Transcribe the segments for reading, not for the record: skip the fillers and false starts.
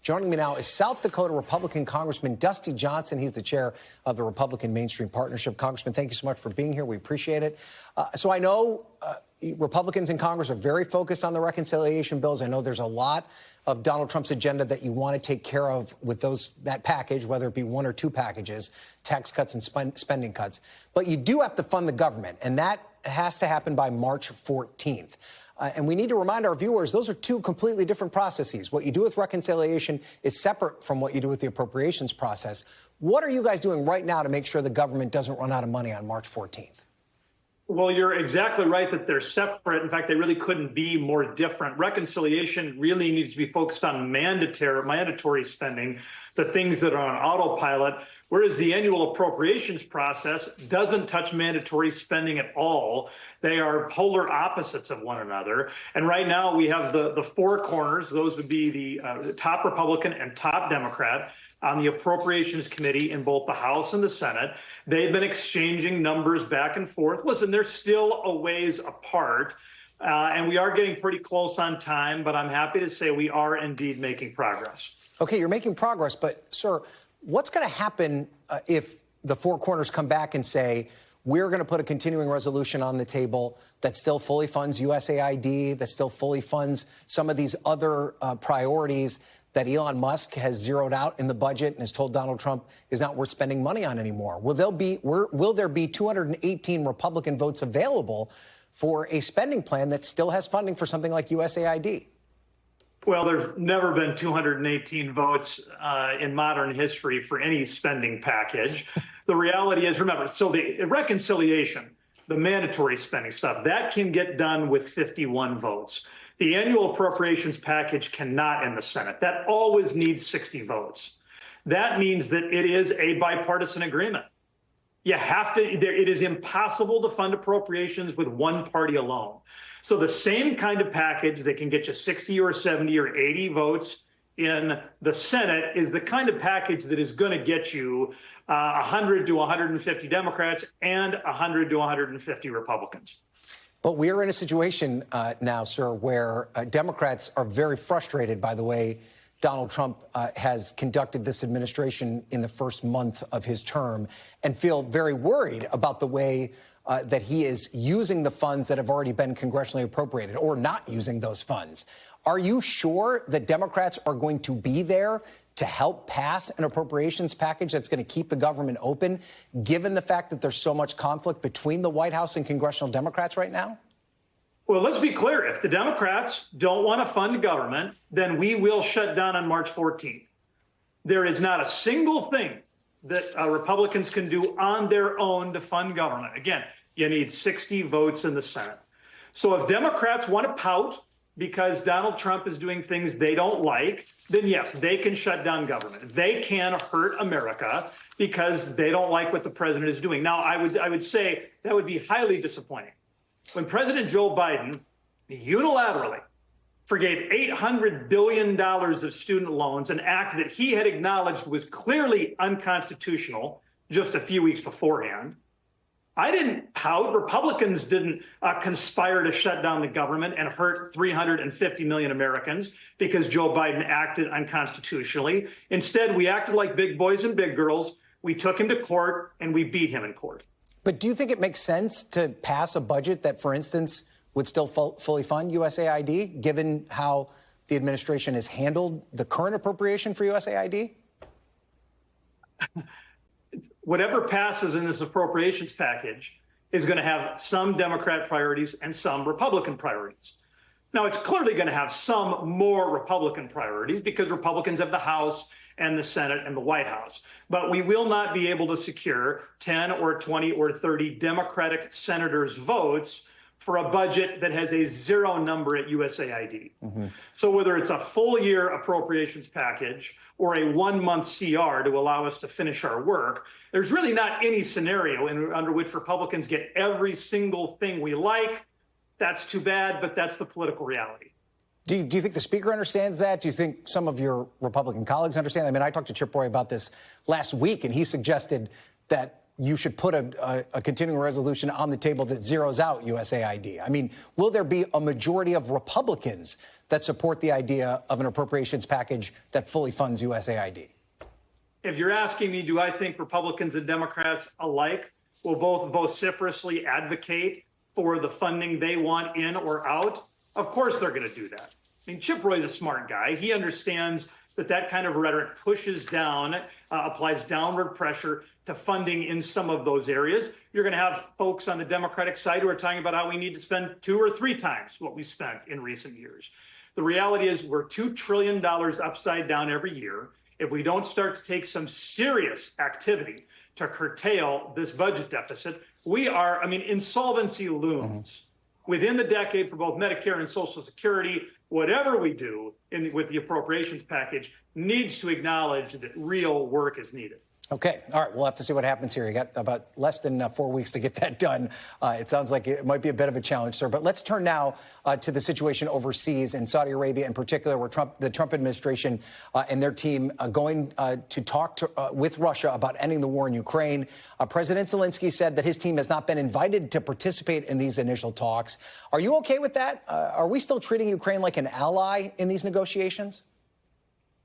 Joining me now is South Dakota Republican Congressman Dusty Johnson. He's the chair of the Republican Mainstream Partnership. Congressman, thank you so much for being here. We appreciate it. So I know Republicans in Congress are very focused on the reconciliation bills. I know there's a lot of Donald Trump's agenda that you want to take care of with that package, whether it be one or two packages, tax cuts and spending cuts. But you do have to fund the government, and that has to happen by March 14th. And we need to remind our viewers, those are two completely different processes. What you do with reconciliation is separate from what you do with the appropriations process. What are you guys doing right now to make sure the government doesn't run out of money on March 14th? Well, you're exactly right that they're separate. In fact, they really couldn't be more different. Reconciliation really needs to be focused on mandatory spending, the things that are on autopilot, whereas the annual appropriations process doesn't touch mandatory spending at all. They are polar opposites of one another. And right now we have the four corners. Those would be the top Republican and top Democrat on the Appropriations Committee in both the House and the Senate. They've been exchanging numbers back and forth. Listen, they're still a ways apart, and we are getting pretty close on time, but I'm happy to say we are indeed making progress. Okay, you're making progress, but, sir, what's going to happen if the four corners come back and say, we're going to put a continuing resolution on the table that still fully funds USAID, that still fully funds some of these other priorities that Elon Musk has zeroed out in the budget and has told Donald Trump is not worth spending money on anymore? Will there be 218 Republican votes available for a spending plan that still has funding for something like USAID? Well, there's never been 218 votes in modern history for any spending package. The reality is, remember, so the reconciliation, the mandatory spending stuff, that can get done with 51 votes. The annual appropriations package cannot in the Senate. That always needs 60 votes. That means that it is a bipartisan agreement. You have to, it is impossible to fund appropriations with one party alone. So the same kind of package that can get you 60 or 70 or 80 votes in the Senate is the kind of package that is going to get you 100 to 150 Democrats and 100 to 150 Republicans. But we are in a situation now, sir, where Democrats are very frustrated by the way Donald Trump has conducted this administration in the first month of his term and feel very worried about the way that he is using the funds that have already been congressionally appropriated or not using those funds. Are you sure that Democrats are going to be there to help pass an appropriations package that's going to keep the government open, given the fact that there's so much conflict between the White House and congressional Democrats right now? Well, let's be clear. If the Democrats don't want to fund government, then we will shut down on March 14th. There is not a single thing that Republicans can do on their own to fund government. Again, you need 60 votes in the Senate. So if Democrats want to pout because Donald Trump is doing things they don't like, then yes, they can shut down government. They can hurt America because they don't like what the president is doing. Now, I would say that would be highly disappointing. When President Joe Biden unilaterally forgave $800 billion of student loans, an act that he had acknowledged was clearly unconstitutional just a few weeks beforehand, I didn't pout. Republicans didn't conspire to shut down the government and hurt 350 million Americans because Joe Biden acted unconstitutionally. Instead, we acted like big boys and big girls. We took him to court and we beat him in court. But do you think it makes sense to pass a budget that, for instance, would still fully fund USAID, given how the administration has handled the current appropriation for USAID? Whatever passes in this appropriations package is going to have some Democrat priorities and some Republican priorities. Now, it's clearly going to have some more Republican priorities because Republicans have the House and the Senate and the White House. But we will not be able to secure 10 or 20 or 30 Democratic senators' votes for a budget that has a zero number at USAID. So whether it's a full year appropriations package or a 1-month CR to allow us to finish our work, there's really not any scenario under which Republicans get every single thing we like. That's too bad, but that's the political reality. Do you think the Speaker understands that? Do you think some of your Republican colleagues understand? I mean, I talked to Chip Roy about this last week, and he suggested that you should put a continuing resolution on the table that zeroes out USAID. I mean, will there be a majority of Republicans that support the idea of an appropriations package that fully funds USAID? If you're asking me, do I think Republicans and Democrats alike will both vociferously advocate for the funding they want in or out? Of course they're going to do that. I mean, Chip Roy's a smart guy. He understands that kind of rhetoric pushes down, applies downward pressure to funding in some of those areas. You're going to have folks on the Democratic side who are talking about how we need to spend 2 or 3 times what we spent in recent years. The reality is we're $2 trillion upside down every year. If we don't start to take some serious activity to curtail this budget deficit, insolvency looms. Within the decade for both Medicare and Social Security. Whatever we do with the appropriations package needs to acknowledge that real work is needed. Okay. All right. We'll have to see what happens here. You got about less than 4 weeks to get that done. It sounds like it might be a bit of a challenge, sir. But let's turn now to the situation overseas in Saudi Arabia in particular, where the Trump administration and their team going to talk with Russia about ending the war in Ukraine. President Zelensky said that his team has not been invited to participate in these initial talks. Are you okay with that? Are we still treating Ukraine like an ally in these negotiations?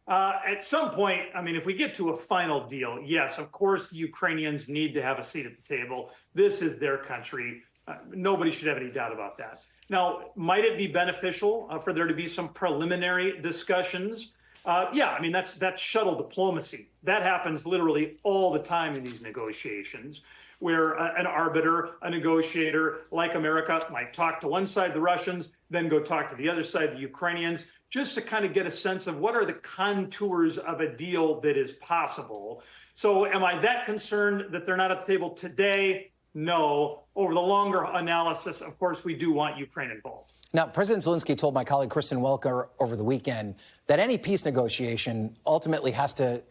At some point, if we get to a final deal, yes, of course, the Ukrainians need to have a seat at the table. This is their country. Nobody should have any doubt about that. Now, might it be beneficial for there to be some preliminary discussions? That's shuttle diplomacy. That happens literally all the time in these negotiations, where an arbiter, a negotiator like America might talk to one side, the Russians, then go talk to the other side, the Ukrainians, just to kind of get a sense of what are the contours of a deal that is possible. So am I that concerned that they're not at the table today? No. Over the longer analysis, of course, we do want Ukraine involved. Now, President Zelensky told my colleague Kristen Welker over the weekend that any peace negotiation ultimately has to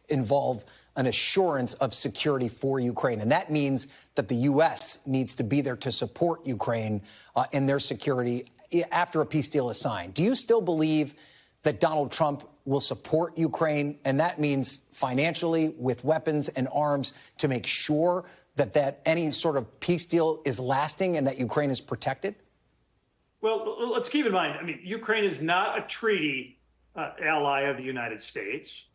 involve an assurance of security for Ukraine. And that means that the U.S. needs to be there to support Ukraine in their security after a peace deal is signed. Do you still believe that Donald Trump will support Ukraine? And that means financially with weapons and arms to make sure that any sort of peace deal is lasting and that Ukraine is protected? Well, let's keep in mind, Ukraine is not a treaty ally of the United States.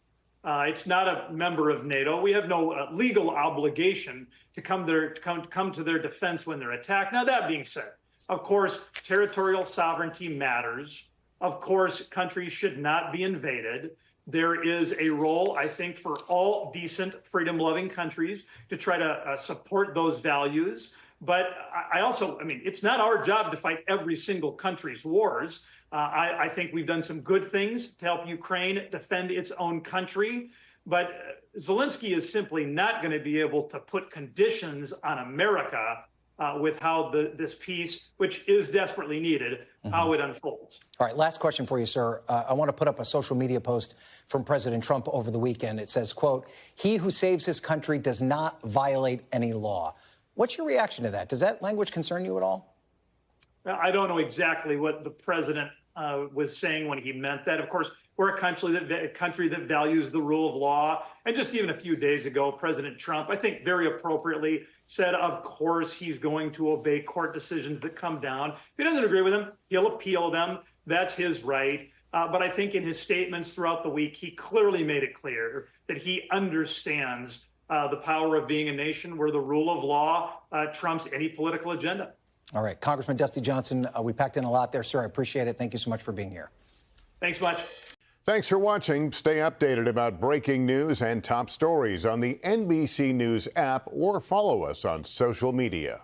It's not a member of NATO. We have no legal obligation to come to their defense when they're attacked. Now, that being said, of course, territorial sovereignty matters. Of course, countries should not be invaded. There is a role, I think, for all decent, freedom-loving countries to try to support those values. But it's not our job to fight every single country's wars. I think we've done some good things to help Ukraine defend its own country. But Zelensky is simply not going to be able to put conditions on America with how this peace, which is desperately needed, how it unfolds. All right, last question for you, sir. I want to put up a social media post from President Trump over the weekend. It says, quote, "He who saves his country does not violate any law." What's your reaction to that? Does that language concern you at all? I don't know exactly what the president was saying when he meant that. Of course, we're a country that values the rule of law. And just even a few days ago, President Trump, I think very appropriately, said, of course, he's going to obey court decisions that come down. If he doesn't agree with them, he'll appeal them. That's his right. But I think in his statements throughout the week, he clearly made it clear that he understands the power of being a nation where the rule of law trumps any political agenda. All right. Congressman Dusty Johnson, we packed in a lot there, sir. I appreciate it. Thank you so much for being here. Thanks much. Thanks for watching. Stay updated about breaking news and top stories on the NBC News app or follow us on social media.